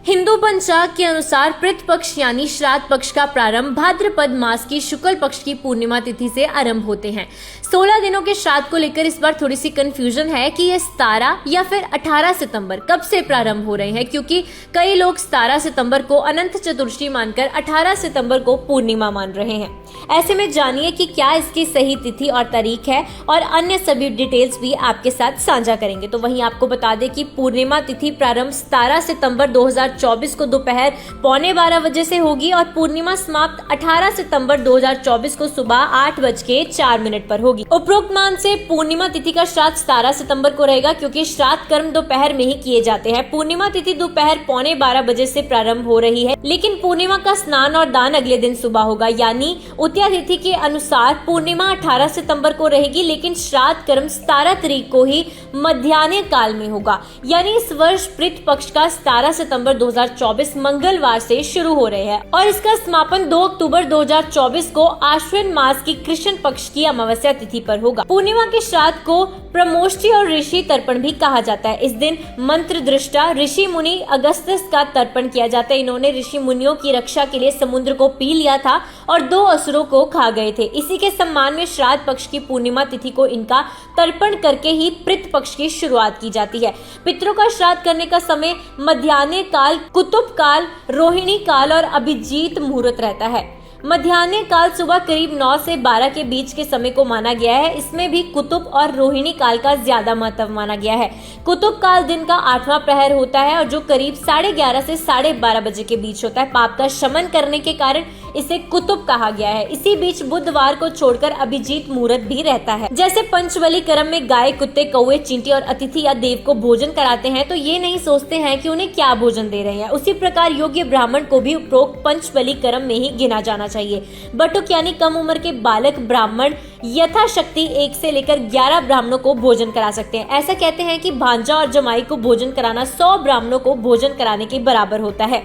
हिंदू पंचांग के अनुसार पितृ पक्ष यानी श्राद्ध पक्ष का प्रारंभ भाद्रपद मास की शुक्ल पक्ष की पूर्णिमा तिथि से आरंभ होते हैं। 16 दिनों के श्राद्ध को लेकर इस बार थोड़ी सी कंफ्यूजन है कि ये 17 या फिर 18 सितंबर कब से प्रारंभ हो रहे हैं, क्योंकि कई लोग 17 सितंबर को अनंत चतुर्दशी मानकर 18 सितंबर को पूर्णिमा मान रहे हैं। ऐसे में जानिए कि क्या इसकी सही तिथि और तारीख है और अन्य सभी डिटेल्स भी आपके साथ साझा करेंगे। तो वहीं आपको बता दें कि पूर्णिमा तिथि प्रारंभ 17 सितंबर 2024 को दोपहर 11:15 बजे से होगी और पूर्णिमा समाप्त 18 सितंबर 2024 को सुबह 8:04 पर होगी। उपरोक्त मान से पूर्णिमा तिथि का श्राद्ध 17 सितंबर को रहेगा, क्योंकि श्राद्ध कर्म दोपहर में ही किए जाते हैं। पूर्णिमा तिथि दोपहर 11:15 बजे से प्रारंभ हो रही है, लेकिन पूर्णिमा का स्नान और दान अगले दिन सुबह होगा। यानी उत्तरा तिथि के अनुसार पूर्णिमा 18 सितंबर को रहेगी, लेकिन श्राद्ध कर्म 17 तारीख को ही मध्याह्न काल में होगा। यानी इस वर्ष पितृ पक्ष का 17 सितंबर 2024 मंगलवार से शुरू हो रहे हैं और इसका समापन 2 अक्टूबर 2024 को आश्विन मास की कृष्ण पक्ष की अमावस्या तिथि पर होगा। पूर्णिमा के श्राद्ध को प्रमोष्टि और ऋषि तर्पण भी कहा जाता है। इस दिन मंत्र दृष्टा ऋषि मुनि अगस्त्यस का तर्पण किया जाता है। इन्होंने ऋषि मुनियों की रक्षा के लिए समुद्र को पी लिया था और 2 असुरों को खा गए थे। इसी के सम्मान में श्राद्ध पक्ष की पूर्णिमा तिथि को इनका तर्पण करके ही पितृ पक्ष की शुरुआत की जाती है। पितरों का श्राद्ध करने का समय मध्याह्न काल, कुतुब काल, रोहिणी काल और अभिजीत मुहूर्त रहता है। मध्याह्न काल सुबह करीब 9 से 12 के बीच के समय को माना गया है। इसमें भी कुतुब और रोहिणी काल का ज्यादा महत्व माना गया है। कुतुब काल दिन का 8वां प्रहर होता है और जो करीब 11:30 से 12:30 बजे के बीच होता है। पाप का शमन करने के कारण इसे कुतुब कहा गया है। इसी बीच बुधवार को छोड़कर अभिजीत मुहूर्त भी रहता है। जैसे पंचबली कर्म में गाय, कुत्ते, कौवे, चींटी और अतिथि या देव को भोजन कराते हैं, तो ये नहीं सोचते हैं कि उन्हें क्या भोजन दे रहे हैं। उसी प्रकार योग्य ब्राह्मण को भी उपरोक्त पंचबली कर्म में ही गिना जाना चाहिए। बटुक यानी कम उम्र के बालक ब्राह्मण यथाशक्ति 1 से लेकर 11 ब्राह्मणों को भोजन करा सकते हैं। ऐसा कहते हैं कि भांजा और जमाई को भोजन कराना 100 ब्राह्मणों को भोजन कराने के बराबर होता है।